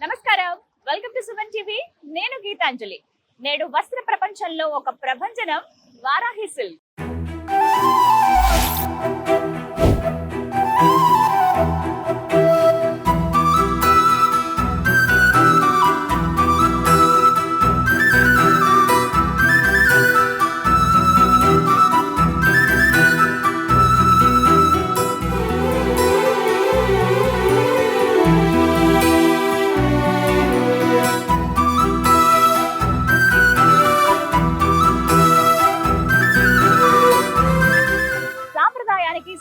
నమస్కారం, welcome to Suman TV. నేను గీతాంజలి. నేడు వస్త్ర ప్రపంచంలో ఒక ప్రభంజనం వారాహి సిల్క్.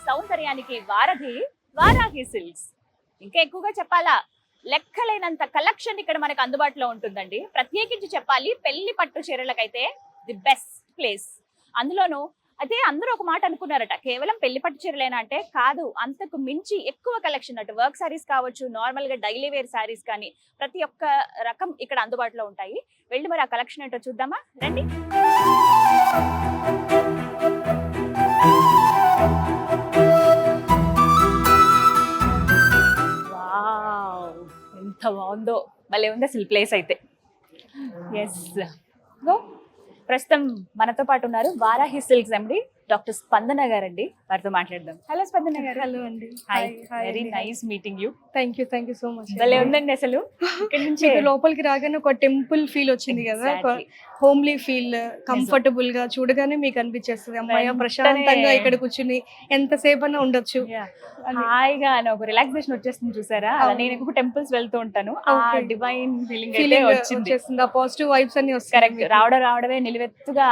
సౌందర్యానికి వారధి వారాహి సిల్క్స్. ఇంకా ఎక్కువగా చెప్పాలా, లెక్కలేనంత కలెక్షన్ ఇక్కడ మనకు అందుబాటులో ఉంటుందండి. ప్రత్యేకించి చెప్పాలి, పెళ్లి పట్టు చీరలకైతే ది బెస్ట్ ప్లేస్. అందులోనూ అయితే అందరూ ఒక మాట అనుకున్నారట, కేవలం పెళ్లి పట్టు చీరలేనా అంటే కాదు, అంతకు మించి ఎక్కువ కలెక్షన్. అటు వర్క్ సారీస్ కావచ్చు, నార్మల్ గా డైలీ వేర్ సారీస్ కానీ ప్రతి ఒక్క రకం ఇక్కడ అందుబాటులో ఉంటాయి. వెళ్ళి మరి ఆ కలెక్షన్ ఏంటో చూద్దామా, రండి. ఎంత బాగుందో, భలే ఉంది అసలు ప్లేస్ అయితే. ఎస్, ప్రస్తుతం మనతో పాటు ఉన్నారు వారాహి సిల్క్స్ ఎండి డాక్టర్ స్పందన గారండి. వారితో మాట్లాడదాం. హలో స్పందన గారు. హలో అండి. Very nice meeting you. Thank you so much. భలే ఉందండి అసలు. ఇక్కడ నుంచి లోపలికి రాగానే ఒక టెంపుల్ ఫీల్ వచ్చింది కదా, హోమ్లీ ఫీల్, కంఫర్టబుల్ గా చూడగానే మీకు అనిపించేస్తుంది అమ్మాయి ప్రశాంతంగా ఇక్కడ కూర్చుని ఎంతసేపు అన్నా ఉండొచ్చు, హాయిగా ఒక రిలాక్సేషన్ వచ్చేస్తుంది. చూసారా, నేను ఎక్కువ టెంపుల్స్ వెళ్తూ ఉంటాను, ఆ డివైన్ ఫీలింగ్ వచ్చేస్తుంది, ఆ పాజిటివ్ వైబ్స్ అన్ని వస్తాయి. కరెక్ట్, రావడమే నిలువెత్తుగా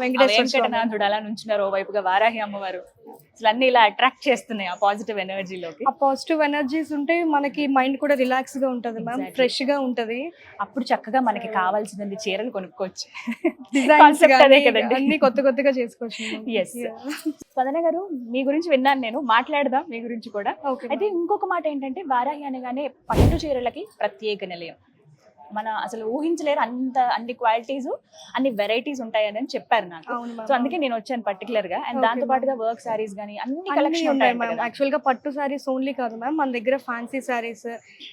వెంకటనాథుడు అలా నుంచున్నారు, వైపుగా వారాహి అమ్మవారు. అసలు అన్ని ఇలా అట్రాక్ట్ చేస్తున్నాయి ఆ పాజిటివ్ ఎనర్జీలోకి. ఆ పాజిటివ్ ఎనర్జీస్ ఉంటే మనకి మైండ్ కూడా రిలాక్స్ గా ఉంటది మ్యామ్, ఫ్రెష్ గా ఉంటది. అప్పుడు చక్కగా మనకి కావాల్సినది చీరలు కొనుక్కోవచ్చు, అన్ని కొత్తగా చేసుకోవచ్చు. ఎస్, స్పందన గారు మీ గురించి విన్నాను నేను, మాట్లాడదాం మీ గురించి కూడా. అయితే ఇంకొక మాట ఏంటంటే, వారాహి అనగానే పట్టు చీరలకి ప్రత్యేక నిలయం. మన అసలు ఊహించలేరు అన్ని క్వాలిటీస్, అన్ని వెరైటీస్ ఉంటాయని చెప్పారు నాకు. సో అందుకే నేను వచ్చాను పర్టికులర్ గా. అండ్ దాంతో పాటుగా వర్క్ సారీస్ గానీ అన్ని కలెక్షన్ ఉంటాయి మ్యామ్. యాక్చువల్ గా పట్టు సారీస్ ఓన్లీ కాదు మ్యామ్, మన దగ్గర ఫ్యాన్సీ సారీస్,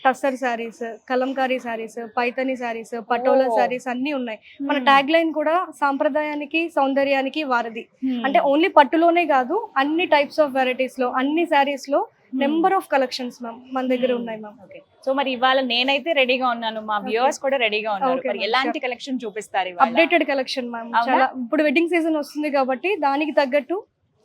టస్సర్ సారీస్, కలంకారీ సారీస్, పైతని సారీస్, పటోలా సారీస్ అన్ని ఉన్నాయి. మన ట్యాగ్ లైన్ కూడా సాంప్రదాయానికి సౌందర్యానికి వారధి. అంటే ఓన్లీ పట్టులోనే కాదు, అన్ని టైప్స్ ఆఫ్ వెరైటీస్ లో, అన్ని సారీస్ లో నెంబర్ ఆఫ్ కలెక్షన్స్ మ్యామ్ మన దగ్గర ఉన్నాయి మ్యామ్. ఓకే, సో మరి ఇవాళ నేనైతే రెడీగా ఉన్నాను, మా వ్యూవర్స్ కూడా రెడీగా ఉన్నారు. ఎలాంటి కలెక్షన్ చూపిస్తారు? Updated collection ma'am. చాలా ఇప్పుడు వెడ్డింగ్ సీజన్ వస్తుంది కాబట్టి దానికి తగ్గట్టు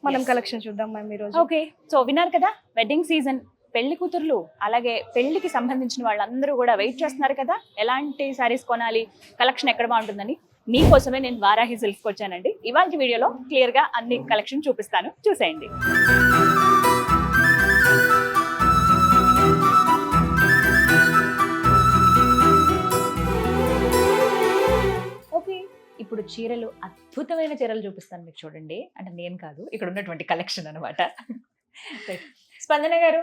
మనం కలెక్షన్ చూద్దాం మ్యామ్ ఈ రోజు. ఓకే, సో విన్నారు కదా, వెడ్డింగ్ సీజన్, పెళ్లి కూతుర్లు అలాగే పెళ్లికి సంబంధించిన వాళ్ళందరూ కూడా వెయిట్ చేస్తున్నారు కదా, ఎలాంటి సారీస్ కొనాలి, కలెక్షన్ ఎక్కడ బాగుంటుందని. మీకోసమే నేను వారాహి సిల్క్స్కి వచ్చానండి. ఇవాళ వీడియోలో క్లియర్ గా అన్ని కలెక్షన్ చూపిస్తాను, చూసేయండి. ఇప్పుడు చీరలు, అద్భుతమైన చీరలు చూపిస్తాను మీకు, చూడండి. అంటే నేను కాదు, ఇక్కడ ఉన్నటువంటి కలెక్షన్ అనమాట. స్పందన గారు,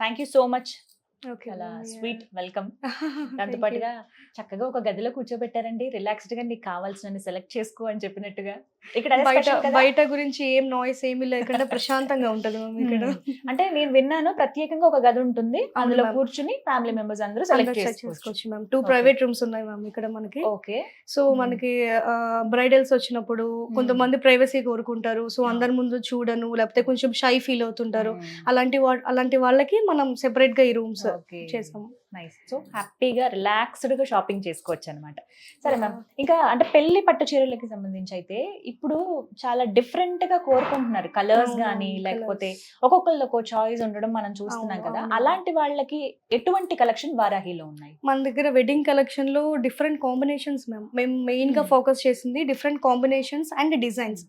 థ్యాంక్ యూ సో మచ్, చాలా స్వీట్ వెల్కమ్. దాంతో పాటుగా చక్కగా ఒక గదిలో కూర్చోబెట్టారండి, రిలాక్స్డ్ గా నీకు కావాల్సిన సెలెక్ట్ చేసుకో అని చెప్పినట్టుగా. ఇక్కడ బయట గురించి ఏం నాయిస్ ఏమి లేకుండా ప్రశాంతంగా ఉంటది ఇక్కడ. అంటే నేను విన్నాను, ప్రత్యేకంగా ఒక గది ఉంటుంది, అందులో కూర్చుని ఫ్యామిలీ మెంబర్స్ అందరూ సెలెక్ట్ చేసుకోవచ్చు మ్యామ్. 2 ప్రైవేట్ రూమ్స్ ఉన్నాయి మ్యామ్ ఇక్కడ మనకి. ఓకే, సో మనకి బ్రైడల్స్ వచ్చినప్పుడు కొంతమంది ప్రైవసీ కోరుకుంటారు, సో అందరి ముందు చూడను, లేకపోతే కొంచెం షై ఫీల్ అవుతుంటారు, అలాంటి వాళ్ళకి మనం సెపరేట్ గా ఈ రూమ్స్ చేసాము. నైస్, సో హ్యాపీగా రిలాక్స్డ్ గా షాపింగ్ చేసుకోవచ్చు అనమాట. సరే మ్యామ్, ఇంకా అంటే పెళ్లి పట్టు చీరలకి సంబంధించి అయితే ఇప్పుడు చాలా డిఫరెంట్ గా కోరుకుంటున్నారు, కలర్స్ గానీ లేకపోతే ఒక్కొక్కళ్ళు ఒక్కో చాయిస్ ఉండడం మనం చూస్తున్నాం కదా. అలాంటి వాళ్ళకి ఎటువంటి కలెక్షన్ వారాహిలో ఉన్నాయి? మన దగ్గర వెడ్డింగ్ కలెక్షన్ లో డిఫరెంట్ కాంబినేషన్స్ మ్యామ్. మేము మెయిన్ గా ఫోకస్ చేసింది different combinations and designs.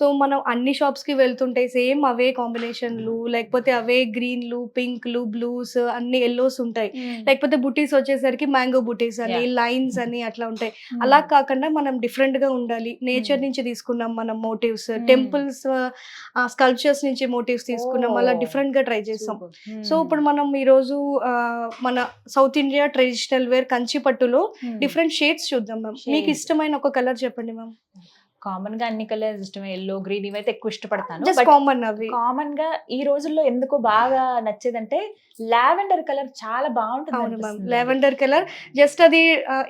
So మనం అన్ని షాప్స్ కి వెళ్తుంటే సేమ్ అవే కాంబినేషన్లు, లేకపోతే అవే గ్రీన్లు, పింక్లు, బ్లూస్, అన్ని ఎల్లోస్ ఉంటాయి. లేకపోతే బుటీస్ వచ్చేసరికి మ్యాంగో బుటీస్ అని, లైన్స్ అని అట్లా ఉంటాయి. అలా కాకుండా మనం డిఫరెంట్ గా ఉండాలి. నేచర్ నుంచి తీసుకున్నాం మనం మోటివ్స్, టెంపుల్స్ స్కల్ప్చర్స్ నుంచి మోటివ్స్ తీసుకున్నాం, అలా డిఫరెంట్ గా ట్రై చేస్తాం. సో ఇప్పుడు మనం ఈ రోజు మన south India traditional wear Kanchi పట్టులో డిఫరెంట్ షేడ్స్ చూద్దాం మ్యామ్. మీకు ఇష్టమైన ఒక కలర్ చెప్పండి మ్యామ్. కామన్ గా అన్ని కలర్స్ ఇష్టమే, ఎల్లో గ్రీన్ ఇవైతే ఎక్కువ ఇష్టపడతాను. జస్ట్ కామన్ అవి. కామన్ గా ఈ రోజుల్లో ఎందుకో బాగా నచ్చేదంటే లావెండర్ కలర్ చాలా బాగుంటుంది అవును మ్యామ్, అనిపిస్తుంది. లావెండర్ కలర్ జస్ట్ అది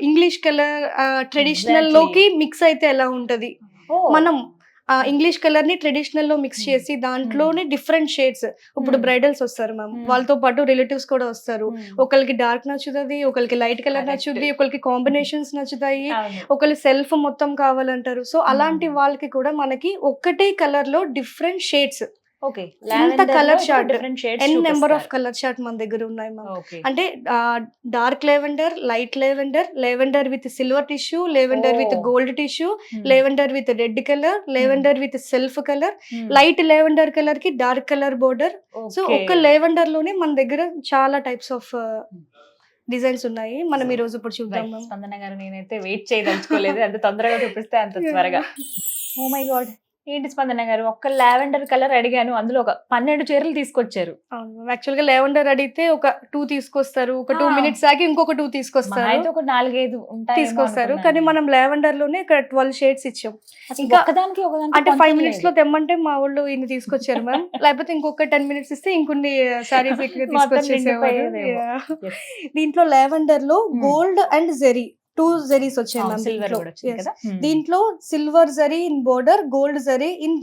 ఇంగ్లీష్ కలర్ ట్రెడిషనల్ Exactly. లోకి మిక్స్ అయితే ఎలా ఉంటది, ఓ, మనం ఇంగ్లీష్ కలర్ ని ట్రెడిషనల్ లో మిక్స్ చేసి దాంట్లోనే డిఫరెంట్ షేడ్స్. ఇప్పుడు బ్రైడల్స్ వస్తారు మ్యామ్, వాళ్ళతో పాటు రిలేటివ్స్ కూడా వస్తారు. ఒకరికి డార్క్ నచ్చుతుంది, ఒకరికి లైట్ కలర్ Correct. నచ్చుద్ది, ఒకరికి కాంబినేషన్స్ నచ్చుతాయి, అవును. ఒకరి సెల్ఫ్ మొత్తం కావాలంటారు. సో అలాంటి వాళ్ళకి కూడా మనకి ఒక్కటే కలర్ లో డిఫరెంట్ షేడ్స్, ఓకే, ఇంత colour shot, different shades, N number of colour shot మన దగ్గర ఉన్నాయి మ్యామ్. ఓకే. అంటే dark lavender, light lavender, lavender with silver tissue, lavender with gold tissue, lavender with red colour, lavender with self colour, light lavender colour కి dark colour border. So ఒక్క lavender లోనే మన దగ్గర చాలా టైప్స్ ఆఫ్ డిజైన్స్ ఉన్నాయి. మనం ఈ రోజు ఇప్పుడు చూద్దాం మ్యామ్. స్పందన గారు, నేనైతే వెయిట్ చేయదలుచుకోలేదు, అంత తొందరగా చూపిస్తే అంత త్వరగా. ఓ మై గాడ్, ఏంటి స్పందన గారు, ఒక్క లావెండర్ కలర్ అడిగాను, అందులో ఒక 12 చీరలు తీసుకొచ్చారు. అవును, యాక్చువల్ గా లెవెండర్ అడిగితే ఒక 2 తీసుకొస్తారు, ఒక 2 minutes ఆగి ఇంకొక 2 మహా తీసుకొస్తారు, అయితే ఒక 4-5 ఉంటాయి తీసుకొస్తారు. కానీ మనం లెవెండర్ లోనే ఇక్కడ 12 షేడ్స్ ఇచ్చాం. ఇంకా ఒకదానికి అంటే 5 minutes లో తెమ్మంటే మా వాళ్ళు ఇన్ని తీసుకొచ్చారు మ్యామ్. లేకపోతే ఇంకొక 10 minutes ఇస్తే ఇంకొన్ని సారీస్ ఇక్కడ తీసుకొచ్చేసేవారు. నిండిపోయేదేమో. Yeah. దీంట్లో లెవెండర్ లో గోల్డ్ అండ్ జెరీ 2 జెరీస్ వచ్చాయి మ్యామ్. సిల్వర్ కూడా వచ్చింది కదా. దీంట్లో silver zari in border, gold zari in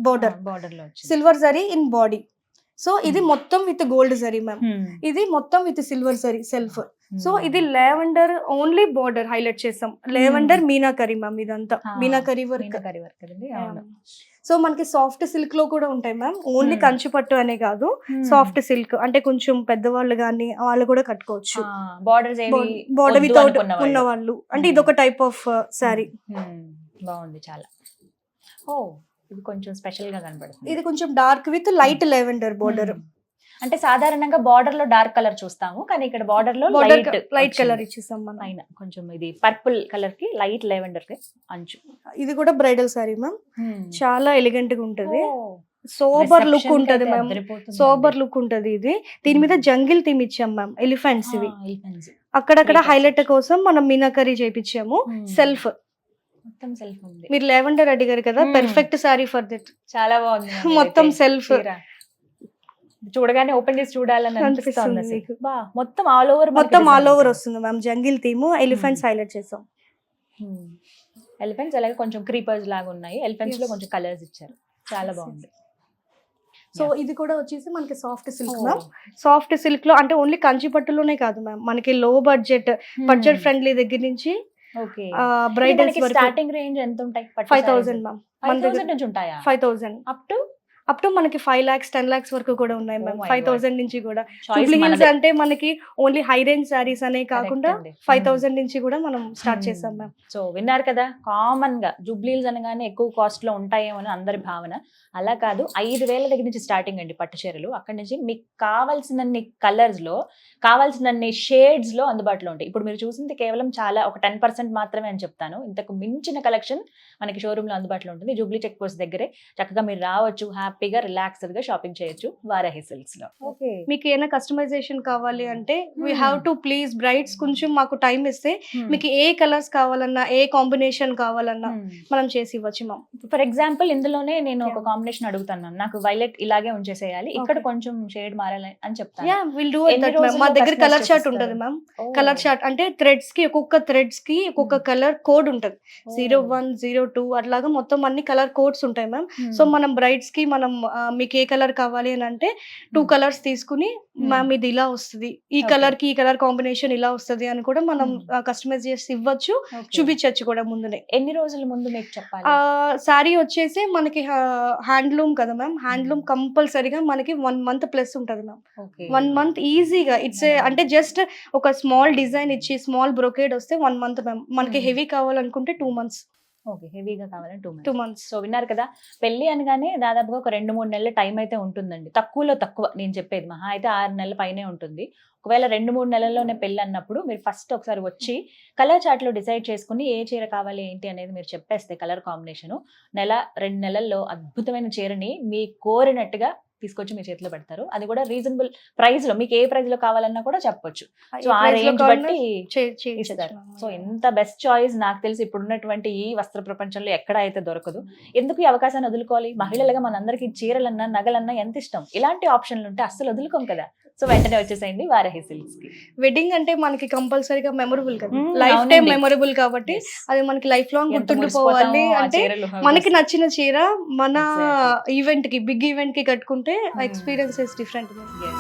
border, border లో వచ్చింది. Silver zari in body. So ఇది మొత్తం విత్ గోల్డ్ జరీ మ్యామ్, ఇది మొత్తం with silver zari self. So ఇది లెవెండర్ ఓన్లీ బోర్డర్ హైలైట్ చేసాం. లెవెండర్ మీనాకరీ మ్యామ్, ఇదంతా మీనాకరీ వర్క్. కరి వర్క్ కదండి. అవును. సో మనకి సాఫ్ట్ సిల్క్ లో కూడా ఉంటాయి మ్యామ్, ఓన్లీ కంచి పట్టు అనే కాదు, సాఫ్ట్ సిల్క్ అంటే కొంచెం పెద్దవాళ్ళు గానీ వాళ్ళు కూడా కట్టుకోవచ్చు. బార్డర్స్ ఏవి బోర్డర్ వద్దు వితౌట్ అనుకున్న వాళ్ళు. ఉన్న వాళ్ళు, అంటే ఇది ఒక టైప్ ఆఫ్ శారీ. బాగుంది చాలా. ఓ, ఇది కొంచెం స్పెషల్ గా కనబడుతుంది. ఇది కొంచెం dark with light lavender border. అంటే సాధారణంగా బార్డర్ లో డార్క్ కలర్ చూస్తాము, కానీ ఇక్కడ బార్డర్ లో లైట్ కలర్ ఇచ్చేసాం మనం. అయినా కొంచెం ఇది పర్పుల్ కలర్ కి లైట్ లెవెండర్ కి అంచు. ఇది కూడా బ్రైడల్ సారీ మ్యామ్, చాలా ఎలిగెంట్ గా ఉంటది, సోబర్ లుక్ ఉంటది మ్యామ్, సోబర్ లుక్ ఉంటది. ఇది దీని మీద జంగిల్ థీమ్ ఇచ్చాం మ్యామ్, ఎలిఫెంట్స్ ఇవి అక్కడక్కడ హైలైట్ కోసం మనం మీనాకరీ చేపించాము. సెల్ఫ్ మొత్తం సెల్ఫ్ ఉంది. మీరు లెవెండర్ అడిగారు కదా, పెర్ఫెక్ట్ సారీ ఫర్ దట్. చాలా బాగుంది. మొత్తం సెల్ఫ్, చూడగానే ఓపెన్ చేసి చూడాలని అనిపిస్తుంది అనిపిస్తుంది. మీకు. మొత్తం ఆల్ ఓవర్, మొత్తం ఆల్ ఓవర్ వస్తుంది ma'am. Jungle theme, elephants highlight చేసాం. ఎలిఫెంట్స్ అలాగే కొంచెం క్రీపర్స్ లాగా ఉన్నాయి, ఎలిఫెంట్స్ లో కొంచెం కలర్స్ ఇచ్చారు, చాలా బాగుంది. సో ఇది కూడా వచ్చేసి మనకి soft silk ma'am. Soft silk లో అంటే ఓన్లీ కంచి పట్టులోనే కాదు మ్యామ్, మనకి లో బడ్జెట్, బడ్జెట్ ఫ్రెండ్లీ దగ్గర నుంచి బ్రైడల్స్ వరకు స్టార్టింగ్ రేంజ్ ఎంత ఉంటాయి? 5,000 మ్యామ్. 5,000 నుంచి ఉంటాయా? 5,000 అప్ టు మనకి 5 lakhs 10 lakhs వరకు కూడా ఉన్నాయి మ్యామ్. Oh my 5,000 నుంచి కూడా. Choice జూబ్లీ హిల్స్ మనదే. అంటే మనకి ఓన్లీ హై రేంజ్ సారీస్ అనే కాకుండా అండి. 5,000 నుంచి కూడా మనం స్టార్ట్ చేసాం మ్యామ్. సో విన్నారు కదా, కామన్ గా జూబ్లీల్స్ అనగానే ఎక్కువ కాస్ట్ లో ఉంటాయేమో అని అందరి భావన. అలా కాదు, 5,000 దగ్గర నుంచి స్టార్టింగ్ అండి పట్టు చీరలు. అక్కడి నుంచి మీకు కావాల్సినన్ని కలర్స్ లో, కావాల్సినన్ని షేడ్స్ లో అందుబాటులో ఉంటాయి. ఇప్పుడు మీరు చూసింది కేవలం చాలా ఒక 10% మాత్రమే అని చెప్తాను. ఇంతకు మించిన కలెక్షన్ మనకి షోరూమ్ లో అందుబాటులో ఉంటుంది. జూబ్లీ చెక్ పోస్ట్ దగ్గరే చక్కగా మీరు రావచ్చు, హ్యాపీగా రిలాక్స్డ్ గా షాపింగ్ చేయొచ్చు వారాహి సిల్క్స్ లో. ఓకే, మీకు ఏమైనా కస్టమైజేషన్ కావాలి అంటే we have to please brides కొంచెం మాకు టైం ఇస్తే మీకు ఏ కలర్స్ కావాలన్నా, ఏ కాంబినేషన్ కావాలన్నా మనం చేసి ఇవ్వచ్చు మ్యామ్. ఫర్ ఎగ్జాంపుల్ ఇందులోనే నేను ఒక కాంబినేషన్ అడుగుతాను మ్యామ్, నాకు వైలెట్ ఇలాగే ఉంచేసేయాలి, ఇక్కడ కొంచెం షేడ్ మారాలి అని చెప్తాను. యా, విల్ డూ ఎన్ని దట్ మ్యామ్. మా రోజుల్లో దగ్గర customize కలర్ చార్ట్ చేసిస్తారు? ఉంటది మ్యామ్. Oh. కలర్ చార్ట్ అంటే థ్రెడ్స్ కి ఒక్కొక్క థ్రెడ్స్ కి ఒక్కొక్క కలర్ కోడ్ ఉంటది. 01, 02 అట్లాగా మొత్తం అన్ని కలర్ కోడ్స్ ఉంటాయి మ్యామ్. సో మనం బ్రైడ్స్ కి మనం మీకు ఏ కలర్ కావాలి అని అంటే 2 కలర్స్ తీసుకుని మ్యామ్ ఇది ఇలా వస్తుంది, ఈ కలర్ కి ఈ కలర్ కాంబినేషన్ ఇలా వస్తుంది అని కూడా మనం కస్టమైజ్ చేసి ఇవ్వచ్చు, చూపించచ్చు కూడా ముందునే. ఎన్ని రోజుల ముందు మీకు చెప్పాలి? సారీ వచ్చేసి మనకి హ్యాండ్లూమ్ కదా మ్యామ్, హ్యాండ్లూమ్ కంపల్సరీగా మనకి 1 month ప్లస్ ఉంటది మ్యామ్. 1 month ఈజీగా. ఇట్స్ అంటే జస్ట్ ఒక స్మాల్ డిజైన్ ఇచ్చి స్మాల్ బ్రొకేడ్ వస్తే 1 month మ్యామ్. మనకి హెవీ కావాలనుకుంటే 2 months. ఓకే, హెవీగా కావాలని 2 2 months. సో విన్నారు కదా, పెళ్లి అనగానే దాదాపుగా ఒక 2-3 నెలల టైం అయితే ఉంటుందండి. తక్కువలో తక్కువ నేను చెప్పేది, మహా అయితే 6 నెలల పైనే ఉంటుంది. ఒకవేళ 2-3 నెలల్లోనే పెళ్లి అన్నప్పుడు మీరు ఫస్ట్ ఒకసారి వచ్చి కలర్ చార్ట్ లో డిసైడ్ చేసుకుని ఏ చీర కావాలి ఏంటి అనేది మీరు చెప్పేస్తే కలర్ కాంబినేషన్ 1-2 నెలల్లో అద్భుతమైన చీరని మీ కోరినట్టుగా తీసుకొచ్చి మీ చేతిలో పెడతారు. అది కూడా రీజనబుల్ ప్రైస్ లో, మీకు ఏ ప్రైస్ లో కావాలన్నా కూడా చెప్పొచ్చు. సో ఆ price లో రేంజ్ కావాలన్నా బట్టి ఇస్తారు. సో ఎంత బెస్ట్ చాయిస్ నాకు తెలిసి ఇప్పుడున్నటువంటి ఈ వస్త్ర ప్రపంచంలో ఎక్కడ అయితే దొరకదు. ఎందుకు ఈ అవకాశాన్ని వదులుకోవాలి? మహిళలుగా మనందరికి చీరలన్నా నగలన్నా ఎంత ఇష్టం. ఇలాంటి ఆప్షన్లు ఉంటే అస్సలు వదులుకోం కదా. సో వెంటనే వచ్చేసేయండి వారాహి సిల్క్స్ కి. వెడ్డింగ్ అంటే మనకి కంపల్సరీగా మెమరబుల్ కదా, మ్మ్, లైఫ్ టైం అవునండి. మెమరబుల్ కాబట్టి Yes. అది మనకి లైఫ్ లాంగ్ ఎంత గుర్తుండిపోవాలి. మురిసిపోతామో ఆ అంటే చీరలు. మనకి నచ్చిన చీర మన Exactly. ఈవెంట్ కి, బిగ్ ఈవెంట్ కి కట్టుకుంటే Hmm. Experience is different. Yes.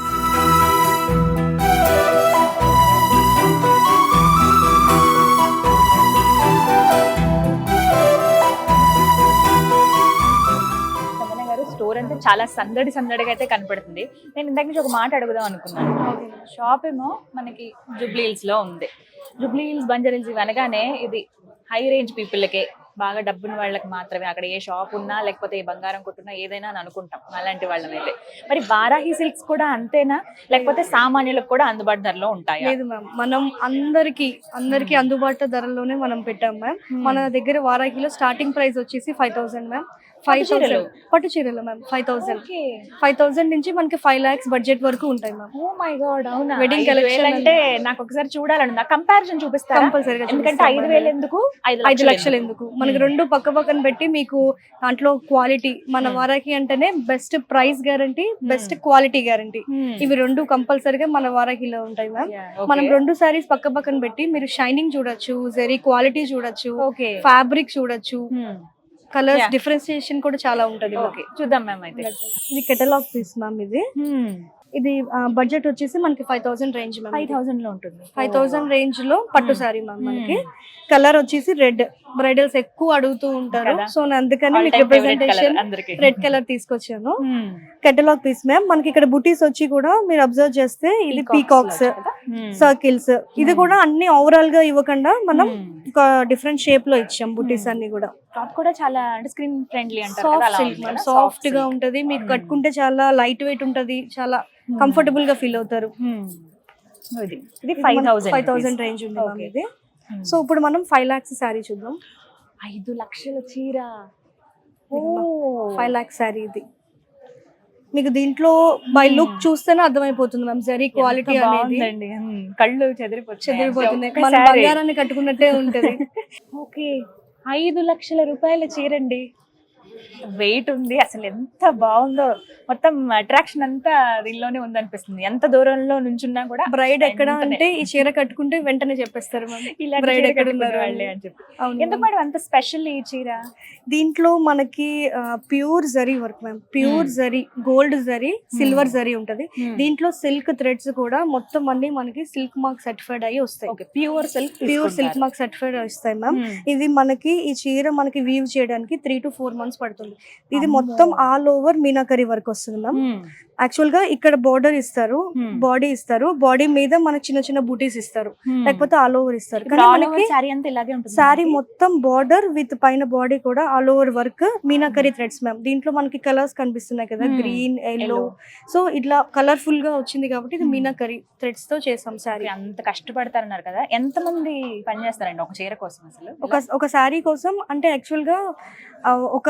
Sanjana గారు, స్టోర్ అంటే చాలా సందడిగా అయితే కనపడుతుంది. నేను ఇందాక నుంచి ఒక మాట అడుగుదాం అనుకున్నాను. షాప్ ఏమో మనకి జూబ్లీ హిల్స్ లో ఉంది. జూబ్లీ హిల్స్, బంజారా హిల్స్ ఇవి అనగానే ఇది హై రేంజ్ పీపుల్కే, బాగా డబ్బున్న వాళ్ళకి మాత్రమే అక్కడ ఏ షాప్ ఉన్నా లేకపోతే ఏ బంగారం కొట్టున్నా ఏదైనా అని అనుకుంటాం అలాంటి వాళ్ళమైతే. మరి వారాహి సిల్క్స్ కూడా అంతేనా, లేకపోతే సామాన్యులకు కూడా అందుబాటు ధరలో ఉంటాయా? లేదు మ్యామ్, మనం అందరికి అందుబాటు ధరలోనే మనం పెట్టాం మ్యామ్. మన దగ్గర వారాహిలో స్టార్టింగ్ ప్రైస్ వచ్చేసి 5,000 మ్యామ్. 5,000 పట్టు చీరలు మ్యామ్. 5,000 నుంచి మనకి 5 lakhs బడ్జెట్ వరకు ఉంటాయి మ్యామ్. ఓ మై గాడ్, అవునా? Wedding 5,000 collection అంటే నాకు ఒకసారి చూడాలని కంపారిజన్ చూపిస్తారా? కంపల్సరీగా ఎందుకంటే 5,000 ఎందుకు, 5 లక్షలు ఎందుకు, మనకి రెండు పక్క పక్కన పెట్టి మీకు దాంట్లో క్వాలిటీ, మన వారాహి అంటేనే best price guarantee, best quality guarantee, ఇవి రెండు కంపల్సరీగా మన వారాహిలో ఉంటాయి మ్యామ్. మనం రెండు సారీస్ పక్క పక్కన పెట్టి మీరు షైనింగ్ చూడొచ్చు, జరీ క్వాలిటీ చూడొచ్చు, ఓకే, ఫ్యాబ్రిక్ చూడొచ్చు, కలర్స్ డిఫరెన్సియేషన్ కూడా చాలా ఉంటది. ఓకే, చూద్దాం మ్యామ్. అయితే ఇది కెటలాగ్ పీస్ మ్యామ్. ఇది బడ్జెట్ వచ్చేసి మనకి 5,000 రేంజ్ మ్యామ్. 5,000 లో ఉంటుంది. 5,000 రేంజ్ లో పట్టు సారీ మ్యామ్. మనకి కలర్ వచ్చేసి రెడ్, బ్రైడల్స్ ఎక్కువ అడుగుతూ ఉంటారు, సో అందుకని మీకు రిప్రజెంటేషన్ రెడ్ కలర్ తీసుకొచ్చాను. Catalogue piece ma'am. మనకి ఇక్కడ బుటీస్ వచ్చి కూడా మీరు అబ్జర్వ్ చేస్తే ఇది పీకాక్స్, సర్కిల్స్, ఇది కూడా అన్ని ఓవరాల్ గా ఇవ్వకుండా మనం ఒక డిఫరెంట్ షేప్ లో ఇచ్చాం బుటీస్ అన్ని కూడా. టాప్ కూడా చాలా అంటే స్క్రీన్ ఫ్రెండ్లీ అంటారు కదా, సాఫ్ట్ అలా సిల్క్ ఉంది మ్యామ్, కదా, సాఫ్ట్ గా ఉంటది, మీకు కట్టుకుంటే చాలా లైట్ వెయిట్ ఉంటది, చాలా కంఫర్టబుల్ గా ఫీల్ అవుతారు. ఇది 5,000 రేంజ్ ఉంది మ్యామ్ ఇది. సో ఇప్పుడు మనం 5 lakhs శారీ చూద్దాం. 5 లక్షల చీర, 5 lakhs శారీ ఇది. మీకు దీంట్లో బై లుక్ చూస్తేనే అర్థమైపోతుంది మ్యామ్ జరీ క్వాలిటీ అనేది. కళ్ళు చెదిరిపోతున్నాయి, మన బంగారాన్ని కట్టుకున్నట్టే ఉంటది. ఓకే, 5 లక్షల రూపాయల చీరండి, వెయిట్ ఉంది, అసలు ఎంత బాగుందో, మొత్తం అట్రాక్షన్ అంతా దీనిలోనే ఉందనిపిస్తుంది. ఎంత దూరంలో నుంచున్నా కూడా బ్రైడ్ ఎక్కడ అంటే ఈ చీర కట్టుకుంటే వెంటనే చెప్పేస్తారు ఇలా బ్రైడ్ ఎక్కడ ఉన్నారు వాళ్ళే అని చెప్పి. ఎందుకు మేడం అంత స్పెషల్ ఈ చీర? దీంట్లో మనకి pure zari work ma'am, pure zari, gold zari, silver zari ఉంటది. దీంట్లో సిల్క్ థ్రెడ్స్ కూడా మొత్తం అన్ని మనకి సిల్క్ మార్క్ సర్టిఫైడ్ అయ్యి వస్తాయి. ప్యూర్ సిల్క్ మార్క్ సర్టిఫైడ్ వస్తాయి మ్యామ్. ఇది మనకి ఈ చీర మనకి వీవ్ చేయడానికి 3 to 4 months పడుతుంది. ఇది మొత్తం ఆల్ ఓవర్ మీనాకరీ వర్క్ వస్తుంది మ్యామ్. యాక్చువల్ గా ఇక్కడ బోర్డర్ ఇస్తారు, బాడీ ఇస్తారు, బాడీ మీద మనకి చిన్న చిన్న బూటీస్ ఇస్తారు, లేకపోతే ఆల్ ఓవర్ ఇస్తారు. కానీ మనకి శారీ మొత్తం బార్డర్ విత్ పైన బాడీ కూడా all over work meenakari threads ma'am. దీంట్లో మనకి కలర్స్ కనిపిస్తున్నాయి కదా, గ్రీన్, ఎల్లో, సో ఇట్లా కలర్ఫుల్ గా వచ్చింది కాబట్టి ఇది మీనాకరీ థ్రెడ్స్ తో చేసాం శారీ. అంత కష్టపడతారన్నారు కదా, ఎంత మంది పని చేస్తారండి ఒక చీర కోసం? అసలు ఒక శారీ కోసం అంటే యాక్చువల్ గా ఒక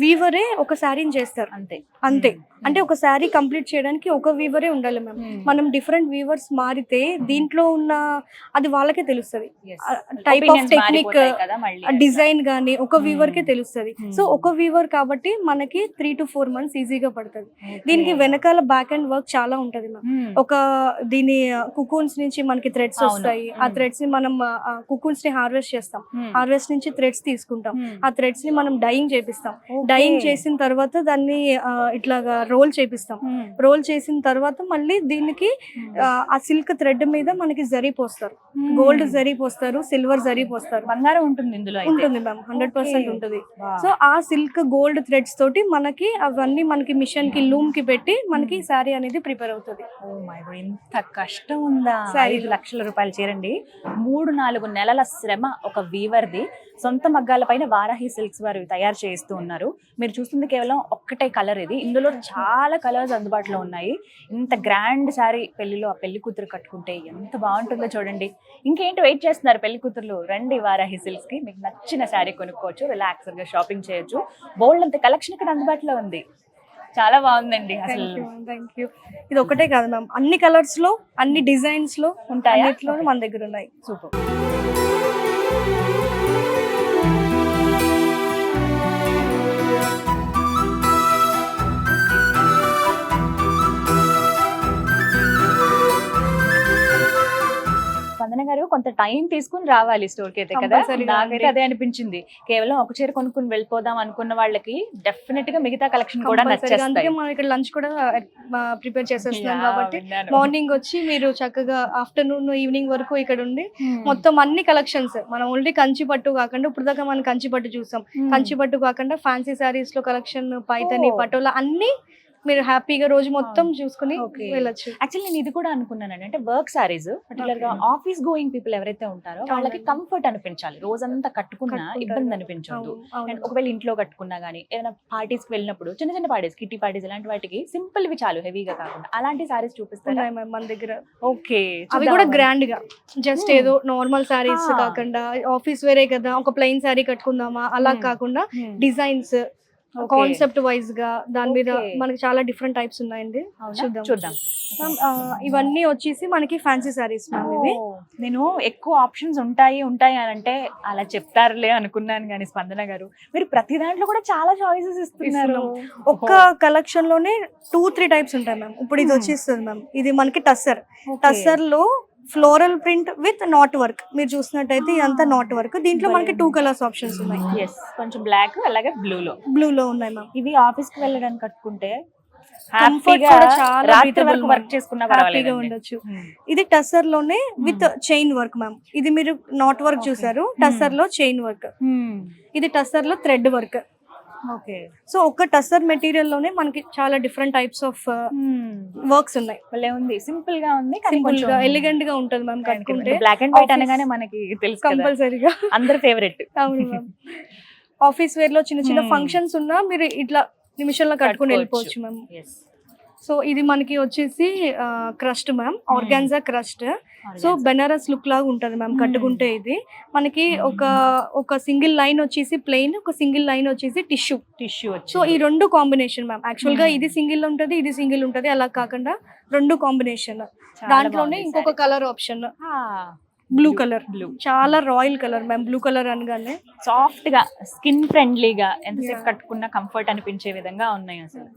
వీవరే ఒక శారీని చేస్తారు అంతే. అంటే ఒక శారీ కంప్లీట్ చేయడానికి ఒక వీవరే ఉండాలి మ్యామ్. మనం డిఫరెంట్ వీవర్స్ మారితే దీంట్లో ఉన్న అది వాళ్ళకే తెలుస్తుంది, టైప్ ఆఫ్ టెక్నిక్, డిజైన్ గానీ ఒక వీవర్ కే తెలుస్తుంది. సో ఒక వీవర్ కాబట్టి మనకి 3 to 4 months ఈజీగా పడుతుంది. దీనికి వెనకాల బ్యాక్ అండ్ వర్క్ చాలా ఉంటది మ్యామ్. ఒక దీని కుకూన్స్ నుంచి మనకి థ్రెడ్స్ వస్తాయి, ఆ థ్రెడ్స్ ని మనం కుకూన్స్ ని హార్వెస్ట్ చేస్తాం, హార్వెస్ట్ నుంచి థ్రెడ్స్ తీసుకుంటాం, ఆ థ్రెడ్స్ ని మనం డైయింగ్ చేపిస్తాం, డైయింగ్ చేసిన తర్వాత దాన్ని ఇట్లాగా రోల్ చేపిస్తాం, రోల్ చేసిన తర్వాత మళ్ళీ దీనికి ఆ సిల్క్ థ్రెడ్ మీద మనకి జరీ పోస్తారు, గోల్డ్ జరీ పోస్తారు, సిల్వర్ జరీ పోస్తారు. బంగారం ఉంటుంది ఇందులో? ఉంటుంది మ్యామ్, 100% ఉంటుంది. సో ఆ సిల్క్ గోల్డ్ థ్రెడ్స్ తోటి మనకి అవన్నీ మనకి మిషన్ కి లూమ్ కి పెట్టి మనకి శారీ అనేది ప్రిపేర్ అవుతుంది. ఇంత కష్టం ఉందా? 5 లక్షల రూపాయలు చేరండి, 3-4 నెలల శ్రమ ఒక వీవర్ది. సొంత మగ్గాల పైన వారాహి సిల్క్స్ వారు తయారు చేస్తూ ఉన్నారు. మీరు చూస్తుంది కేవలం ఒక్కటే కలర్ ఇది, ఇందులో చాలా కలర్స్ అందుబాటులో ఉన్నాయి. ఇంత గ్రాండ్ శారీ పెళ్లిలో ఆ పెళ్లి కూతురు కట్టుకుంటే ఎంత బాగుంటుందో చూడండి. ఇంకేంటి వెయిట్ చేస్తున్నారు పెళ్లి కూతుర్లు? రండి వారాహి సిల్క్స్ కి, మీకు నచ్చిన శారీ కొనుక్కోవచ్చు, రిలాక్స్గా షాపింగ్ చేయొచ్చు. బోల్డ్ అంత కలెక్షన్ ఇక్కడ అందుబాటులో ఉంది. చాలా బాగుందండి అసలు. Thank you. ఇది ఒకటే కాదు మ్యామ్, అన్ని కలర్స్ లో అన్ని డిజైన్స్ లో ఉంటాయా? అన్నిట్లో మన దగ్గర ఉన్నాయి. సూపర్. స్పందన గారు కొంత టైం తీసుకుని రావాలి స్టోర్ కి అయితే కదా. కంపల్సరీగా నాకైతే అదే అనిపించింది. కేవలం ఒక చీర కొనుక్కుని వెళ్ళిపోదాం అనుకున్న వాళ్ళకి డెఫినెట్ గా మిగతా కలెక్షన్ కూడా కంపల్సరీగా. అందుకే నచ్చేస్తాయి. మనం ఇక్కడ లంచ్ కూడా ప్రిపేర్ చేసేస్తున్నాం యా, కాబట్టి విన్నాను. మార్నింగ్ వచ్చి మీరు చక్కగా ఆఫ్టర్నూన్ ఈవినింగ్ వరకు ఇక్కడ ఉండి మొత్తం అన్ని కలెక్షన్స్ మనం ఓన్లీ కంచి పట్టు కాకుండా ఇప్పుడు దాకా మనం కంచి పట్టు చూసాం, కంచి పట్టు కాకుండా ఫ్యాన్సీ సారీస్ లో కలెక్షన్, పైతని, Oh. పటోలా అన్ని మీరు హ్యాపీగా రోజు మొత్తం చూసుకుని Okay. వెళ్ళొచ్చు. యాక్చువల్లీ నేను ఇది కూడా అనుకున్నానండి, అంటే వర్క్ సారీస్ పర్టికులర్ గా ఆఫీస్ గోయింగ్ పీపుల్ ఎవరైతే ఉంటారో వాళ్ళకి అవునండి. కంఫర్ట్ అనిపించాలి, రోజంతా కట్టుకున్నా కట్టుకుంటారు. ఇబ్బంది అనిపించొద్దు. అవును, అవును. అండ్ ఒకవేళ ఇంట్లో కట్టుకున్నా గానీ ఏదైనా పార్టీస్ కి వెళ్ళినప్పుడు చిన్న చిన్న పార్టీస్, కిట్టి పార్టీస్ ఇలాంటి వాటికి సింపుల్ వి చాలు, హెవీగా కాకుండా అలాంటి సారీస్ చూపిస్తారా? ఉన్నాయి మ్యామ్ మన దగ్గర. ఓకే, అవి కూడా గ్రాండ్ గా, జస్ట్ ఏదో నార్మల్ సారీస్ Ah. కాకుండా ఆఫీస్ వేరే కదా ఒక ప్లెయిన్ సారీ కట్టుకుందామా అలా కాకుండా డిజైన్స్ కాన్సెప్ట్ వైజ్ గా దాని మీద Okay. మనకి చాలా డిఫరెంట్ టైప్స్ ఉన్నాయండి. చూద్దాం. చూద్దాం. మ్యామ్, ఇవన్నీ వచ్చేసి మనకి ఫ్యాన్సీ సారీస్ మ్యామ్. ఇవి నేను ఎక్కువ ఆప్షన్స్ ఉంటాయి అని అంటే అలా చెప్తారులే అనుకున్నాను, కానీ స్పందన గారు మీరు ప్రతి దాంట్లో కూడా చాలా చాయిసెస్ ఇస్తున్నారు. ఒక్క కలెక్షన్ లోనే 2-3 టైప్స్ ఉంటాయి మ్యామ్. ఇప్పుడు ఇది వచ్చేస్తుంది మ్యామ్, ఇది మనకి టస్సర్. టస్సర్ లో floral print with not work మీరు చూసినట్టయితే ఇదంతా నాట్ వర్క్. దీంట్లో మనకి 2 కలర్స్ ఆప్షన్స్ ఉన్నాయి. ఎస్, కొంచెం బ్లాక్ అలాగే బ్లూ లో ఉన్నాయి మ్యామ్. ఇవి ఆఫీస్ కి వెళ్ళడానికి కట్టుకుంటే కంఫర్ట్ హ్యాపీగా కూడా చాలా రాత్రి breathable వరకు వర్క్ చేసుకున్నా హ్యాపీగా పర్వాలేదు. ఉండొచ్చు. ఇది టస్సర్ లోనే విత్ చైన్ వర్క్ మ్యామ్. ఇది మీరు నాట్ వర్క్ చూసారు, టస్సర్ లో చైన్ వర్క్. ఇది టస్సర్ లో థ్రెడ్ వర్క్. ఓకే, సో ఒక టస్సర్ మెటీరియల్ లోనే మనకి చాలా డిఫరెంట్ టైప్స్ ఆఫ్ వర్క్స్ ఉన్నాయి. భలే ఉంది, సింపుల్ గా ఉంది, కానీ సింపుల్ కొంచెం గా ఎలిగెంట్ గా ఉంటది మ్యామ్ కట్టుకుంటే. బ్లాక్ అండ్ వైట్ Office- అనగానే మనకి తెలుసు కదా, కంపల్సరీగా అందరి ఫేవరెట్. అవును మ్యామ్. ఆఫీస్ వేర్ లో చిన్న చిన్న Hmm. ఫంక్షన్స్ ఉన్నా మీరు ఇట్లా నిమిషంలో కట్టుకుని కట్టుకోవచ్చు. వెళ్ళిపోవచ్చు మ్యామ్. సో ఇది మనకి వచ్చేసి crust ma'am, organza crust. So Banaras look లాగా ఉంటది మ్యామ్ కట్టుకుంటే. ఇది మనకి ఒక సింగిల్ లైన్ వచ్చేసి ప్లెయిన్, ఒక సింగిల్ లైన్ వచ్చేసి టిష్యూ. సో ఈ రెండు కాంబినేషన్ మ్యామ్. యాక్చువల్ గా ఇది సింగిల్ ఉంటది, ఇది సింగిల్ ఉంటది, అలా కాకుండా రెండు కాంబినేషన్. దాంట్లోనే ఇంకొక కలర్ ఆప్షన్ బ్లూ కలర్. చాలా royal colour ma'am. Blue colour అనగానే సాఫ్ట్ గా, స్కిన్ ఫ్రెండ్లీగా, ఎంతసేపు కట్టుకున్నా కంఫర్ట్ అనిపించే విధంగా ఉన్నాయి అసలు.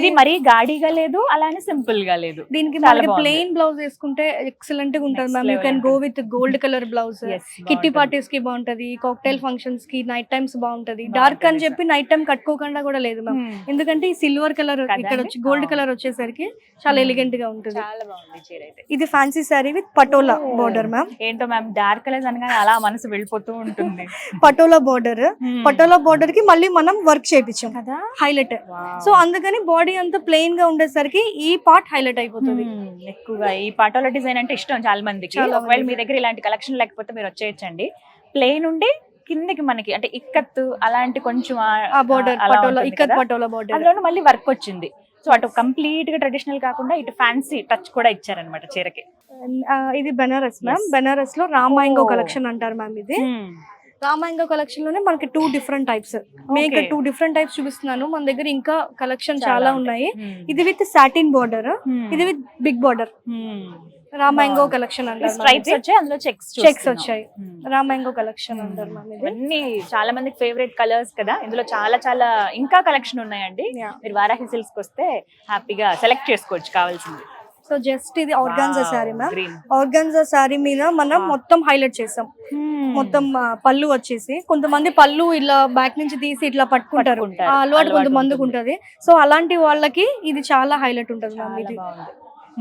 ఇది మరీ గాడిగా లేదు, అలానే సింపుల్ గా లేదు. దీనికి చాలా మనకి బాగుంది. ప్లెయిన్ బ్లౌజ్ వేసుకుంటే ఎక్సలెంట్ గా ఉంటది Next ma'am. You level can go ఉంటుంది. With gold colour blouse. Yes, kitty బాగుంటుంది. పార్టీస్ కి బాగుంటది, కాక్టైల్ ఫంక్షన్స్ కి, నైట్ టైమ్స్ బాగుంటది. బాగుంటది డార్క్ అని సార్. చెప్పి నైట్ టైం కట్టుకోకుండా కూడా లేదు మ్యామ్. ఎందుకంటే ఈ సిల్వర్ కలర్ ఇక్కడ వచ్చి గోల్డ్ కలర్ వచ్చేసరికి చాలా ఎలిగెంట్ గా ఉంటుంది. చాలా బాగుంది చీర అయితే. ఇది fancy sorry with patola border ma'am. ఏంటో మ్యామ్, డార్క్ కలర్స్ అనగానే అలా మనసు వెళ్ళిపోతూ ఉంటుంది పటోలా బోర్డర్. పటోలా బోర్డర్ కి మళ్ళీ మనం వర్క్ చేయించాం కదా. హైలైట్. సో అందుకని బాడీ అంతా ప్లెయిన్ గా ఉండేసరికి ఈ పార్ట్ హైలైట్ అయిపోతుంది. ఎక్కువగా ఈ పాటోల డిజైన్ అంటే ఇష్టం చాలా మందికి. చాలా ఒకవేళ మందికి. మీ దగ్గర ఇలాంటి కలెక్షన్ లేకపోతే మీరు వచ్చేయచ్చండి. ప్లెయిన్ ఉండి కిందకి మనకి అంటే ఇక్కత్తు అలాంటి కొంచెం ఆ బోర్డర్ పటోలా, ఇక్కత్ పటోలా బోర్డర్. అందులోనూ మళ్ళీ వర్క్ వచ్చింది. సో అటు కంప్లీట్ గా ట్రెడిషనల్ కాకుండా ఇటు ఫ్యాన్సీ టచ్ కూడా ఇచ్చారనమాట చీరకి. ఇది బెనారస్ మ్యామ్. Yes. బెనారస్ లో రామాయంగో కలెక్షన్ అంటారు మ్యామ్. ఇది Hmm. రామాయంగో కలెక్షన్ లోనే మనకి 2 డిఫరెంట్ టైప్స్. నేను ఇక్కడ 2 డిఫరెంట్ టైప్స్ చూపిస్తున్నాను. మన దగ్గర ఇంకా కలెక్షన్ చాలా ఉన్నాయి. ఇది విత్ సాటిన్ బోర్డర్, ఇది విత్ బిగ్ బోర్డర్. రామాయంగో కలెక్షన్ అంటారు. స్ట్రైప్స్ వచ్చాయి, అందులో చెక్స్ వచ్చాయి. రామాయంగో కలెక్షన్ అంటారు మ్యామ్. ఇది ఇవన్నీ చాలా మందికి ఫేవరెట్ కలర్స్ కదా. ఇందులో చాలా చాలా ఇంకా కలెక్షన్ ఉన్నాయండి. Yeah. మీరు వారాహి సిల్క్స్ కి వస్తే హ్యాపీగా సెలెక్ట్ చేసుకోవచ్చు కావాల్సింది. సో జస్ట్ ఇది organza sorry ma'am. Green organza sorry మీద మనం మొత్తం హైలైట్ చేసాం. మొత్తం పళ్ళు వచ్చేసి కొంతమంది పళ్ళు ఇలా బ్యాక్ నుంచి తీసి ఇట్లా పట్టుకుంటారు, పట్టుకుంటారు. ఆ అలవాటు అలవాటు కొంతమందికి ఉంటది. సో అలాంటి వాళ్ళకి ఇది చాలా హైలైట్ ఉంటుంది మ్యామ్. ఇది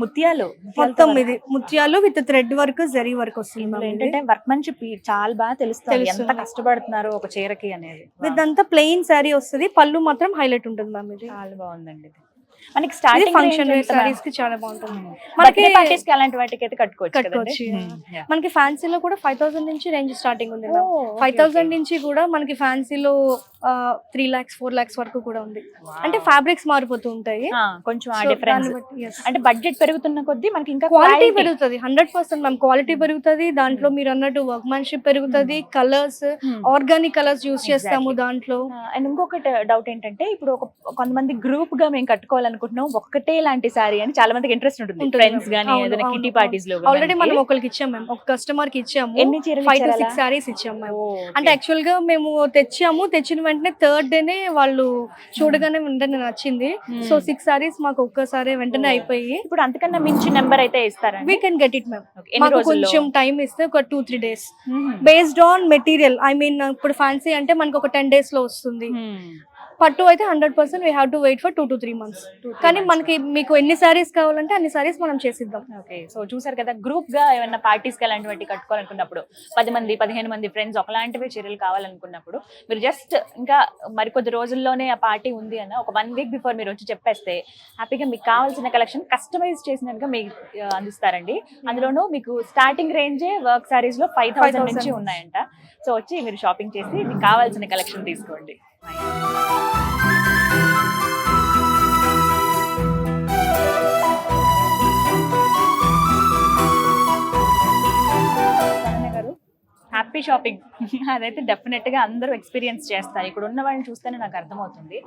ముత్యాలు మొత్తం ఇది ముత్యాలు with thread work, zari work వస్తుంది ఇందులో మ్యామ్. ఏంటంటే వర్క్ మంచి చాలా బాగా తెలుస్తుంది ఎంత తెలుస్తుంది. కష్టపడుతున్నారు ఒక చీరకి అనేది. ఇదంతా ప్లెయిన్ శారీ వస్తుంది, పళ్ళు మాత్రం హైలైట్ ఉంటుంది మ్యామ్. ఇది చాలా బాగుందండి ఇది. మనకి ఇది స్టార్టింగ్ ఫంక్షన్ వేర్ సారీస్ కి చాలా బాగుంటుంది. బర్త్డే పార్టీస్ కి అలాంటి వాటికి అయితే కట్టుకోవచ్చు కట్టుకోవచ్చు. కదండి. మనకి ఫ్యాన్సీలో కూడా 5000 నుంచి రేంజ్ స్టార్టింగ్ ఉంది మ్యామ్. 5000 నుంచి కూడా మనకి ఫ్యాన్సీలో 3 lakhs 4 lakhs వరకు కూడా ఉంది. అంటే ఫ్యాబ్రిక్స్ మారిపోతూ ఉంటాయి. కొంచెం ఆ So, డిఫరెన్స్ దాన్ని బట్టి, yes. అంటే బడ్జెట్ పెరుగుతున్న కొద్దీ మనకి ఇంకా క్వాలిటీ పెరుగుతుంది 100% మ్యామ్. క్వాలిటీ పెరుగుతుంది దాంట్లో, మీరు అన్నట్టు వర్క్మెన్షిప్ పెరుగుతుంది, కలర్స్ ఆర్గానిక్ కలర్స్ యూస్ చేస్తాము దాంట్లో. అండ్ ఇంకొకటి డౌట్ ఏంటంటే ఇప్పుడు కొంతమంది గ్రూప్ గా మేము కట్టుకోవాలనుకుంటున్నాం ఒకటే లాంటి సారీ అని చాలా మందికి ఇంట్రెస్ట్ ఉంటుంది, ఉంటుంది. ఫ్రెండ్స్ గానీ అవును, ఏదైనా అవును, కిటీ అవును. పార్టీస్ లో. ఆల్రెడీ మనం ఒకరికి ఇచ్చాం మ్యామ్, ఒక కస్టమర్ కి ఇచ్చాము. ఎన్ని చీరలు 5 to ఇచ్చారా? 6 సారీస్ ఇచ్చాం మ్యామ్. అంటే అంటే యాక్చువల్ గా మేము తెచ్చిన వెంటనే థర్డ్ డేనే వాళ్ళు చూడగానే వెంటనే నచ్చింది. సో 6 సారీస్ మాకు ఒక్కసారి వెంటనే అయిపోయి. ఇప్పుడు అంతకన్నా మించి నెంబర్ అయితే ఇస్తారా? We can get it ma'am. ఎన్ని మాకు రోజుల్లో? కొంచెం టైం ఇస్తే ఒక 2-3 days based on material. I mean ఇప్పుడు ఫ్యాన్సీ అంటే మనకు ఒక 10 days లో వస్తుంది. పట్టు అయితే 100% we have to wait for 2 to 3 months. కానీ మనకి మీకు ఎన్ని సారీస్ కావాలంటే అన్ని సారీస్ మనం చేసిద్దాం. ఓకే, సో చూసారు కదా, గ్రూప్ గా ఏమైనా పార్టీస్ కి అలాంటి వాటి కట్టుకోవాలనుకున్నప్పుడు 10 మంది 15 మంది ఫ్రెండ్స్ ఒకలాంటివి చీరలు కావాలనుకున్నప్పుడు మీరు జస్ట్ ఇంకా మరికొద్ది రోజుల్లోనే ఆ పార్టీ ఉంది అన్న ఒక 1 week బిఫోర్ మీరు వచ్చి చెప్పేస్తే హ్యాపీగా మీకు కావాల్సిన కలెక్షన్ కస్టమైజ్ చేసినట్టుగా మీకు అందిస్తారండి. అందులోనూ మీకు స్టార్టింగ్ రేంజే వర్క్ సారీస్ లో 5000 నుంచి ఉన్నాయంట. సో వచ్చి మీరు షాపింగ్ చేసి మీకు కావాల్సిన కలెక్షన్ తీసుకోండి. హ్యాపీ షాపింగ్ అదైతే డెఫినెట్ గా అందరూ ఎక్స్పీరియన్స్ చేస్తారు. ఇక్కడ ఉన్న వాళ్ళని చూస్తేనే నాకు అర్థమవుతుంది.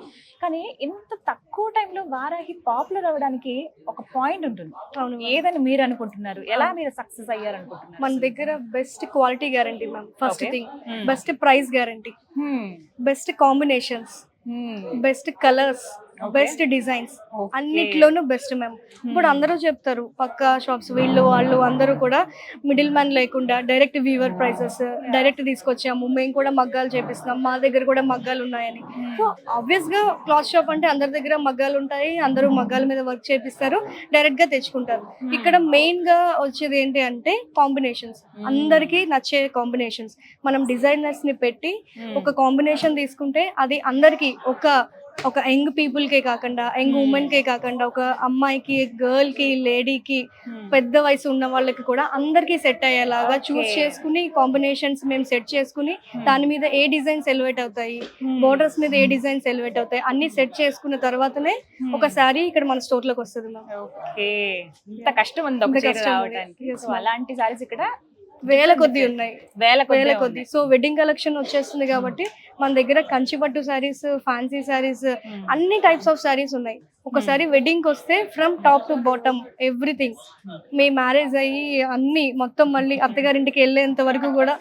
కానీ ఇంత తక్కువ టైంలో వారాహి పాపులర్ అవ్వడానికి ఒక పాయింట్ ఉంటుంది. అవును. ఏదని మీరు అనుకుంటున్నారు? ఎలా మీరు సక్సెస్ అయ్యారనుకుంటున్నారు? మన దగ్గర best quality guarantee ma'am. First Okay. Thing best price guarantee, best combinations, best colours, best designs, అన్నిట్లోనూ బెస్ట్ మ్యామ్. ఇప్పుడు అందరూ చెప్తారు పక్క షాప్స్ వీళ్ళు వాళ్ళు అందరూ కూడా మిడిల్ మ్యాన్ లేకుండా డైరెక్ట్ వీవర్ ప్రైసెస్, డైరెక్ట్ తీసుకొచ్చాము, మేము కూడా మగ్గాలు చేపిస్తున్నాం, మా దగ్గర కూడా మగ్గాలు ఉన్నాయని. సో ఆబ్వియస్ గా క్లాత్ షాప్ అంటే అందరి దగ్గర మగ్గాలు ఉంటాయి, అందరూ మగ్గాల మీద వర్క్ చేపిస్తారు, డైరెక్ట్ గా తెచ్చుకుంటారు. ఇక్కడ మెయిన్ గా వచ్చేది ఏంటి అంటే కాంబినేషన్స్, అందరికీ నచ్చే కాంబినేషన్స్. మనం డిజైనర్స్ ని పెట్టి ఒక కాంబినేషన్ తీసుకుంటే అది అందరికి ఒక యంగ్ పీపుల్ కే కాకుండా, యంగ్ ఉమెన్ కే కాకుండా, ఒక అమ్మాయికి, గర్ల్ కి, లేడీకి, పెద్ద వయసు ఉన్న వాళ్ళకి కూడా అందరికి సెట్ అయ్యేలాగా చూస్ చేసుకుని కాంబినేషన్స్ మేము సెట్ చేసుకుని దాని మీద ఏ డిజైన్స్ ఎలివేట్ అవుతాయి, బోర్డర్స్ మీద ఏ డిజైన్స్ ఎలివేట్ అవుతాయి అన్ని సెట్ చేసుకున్న తర్వాతనే ఒక సారీ ఇక్కడ మన స్టోర్ లోకి వస్తుంది మ్యామ్. ఓకే, ఇంత కష్టం ఉంది ఒక చీర రావడానికి. Yes, సో అలాంటి సారీస్ ఇక్కడ వేల కొద్ది ఉన్నాయి, వేల వేల కొద్ది. సో వెడ్డింగ్ కలెక్షన్ వచ్చేస్తుంది కాబట్టి మన దగ్గర కంచి పట్టు సారీస్, ఫ్యాన్సీ సారీస్, అన్ని టైప్స్ ఆఫ్ సారీస్ ఉన్నాయి. ఒకసారి వెడ్డింగ్ కి వస్తే from top to bottom everything, me marriage అయ్యి అన్ని మొత్తం మళ్ళీ అత్తగారింటికి వెళ్ళేంత వరకు కూడా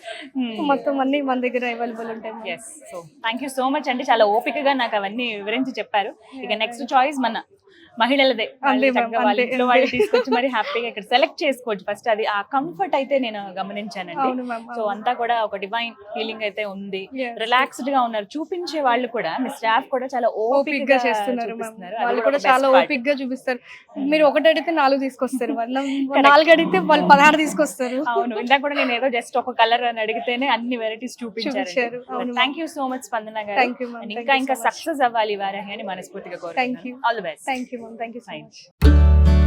మొత్తం అన్ని మన దగ్గర అవైలబుల్ ఉంటాయి. Yes, so thank you so much అండి, చాలా ఓపికగా నాకు అవన్నీ వివరించి చెప్పారు. ఇక నెక్స్ట్ చాయిస్ మన మహిళలదే, వాళ్ళ ఇంట్లో వాళ్ళు తీసుకొచ్చి మరి హ్యాపీగా ఇక్కడ సెలెక్ట్ చేసుకోవచ్చు. ఫస్ట్ అది ఆ కంఫర్ట్ అయితే నేను గమనించానండి. సో అంతా కూడా ఒక డివైన్ ఫీలింగ్ అయితే ఉంది, రిలాక్స్డ్ గా ఉన్నారు. చూపించే వాళ్ళు కూడా మీ స్టాఫ్ కూడా చాలా ఓపిక్ గా చేస్తున్నారు, వాళ్ళు కూడా చాలా ఓపిక్ గా చూపిస్తారు. మీరు ఒకటి అడిగితే 4 తీసుకొస్తారు, 4 అడిగితే వాళ్ళు 16 తీసుకొస్తారు. అవును, ఇందాక కూడా నేను ఏదో జస్ట్ ఒక కలర్ అని అడిగితేనే అన్ని వెరైటీస్ చూపించారు. థ్యాంక్ యూ సో మచ్ స్పందన గారు, ఇంకా సక్సెస్ అవ్వాలి వారాహి అని మనస్ఫూర్తిగా కోరుకుంటున్నాను. All the best. Thank you, ma'am. Thank you so much.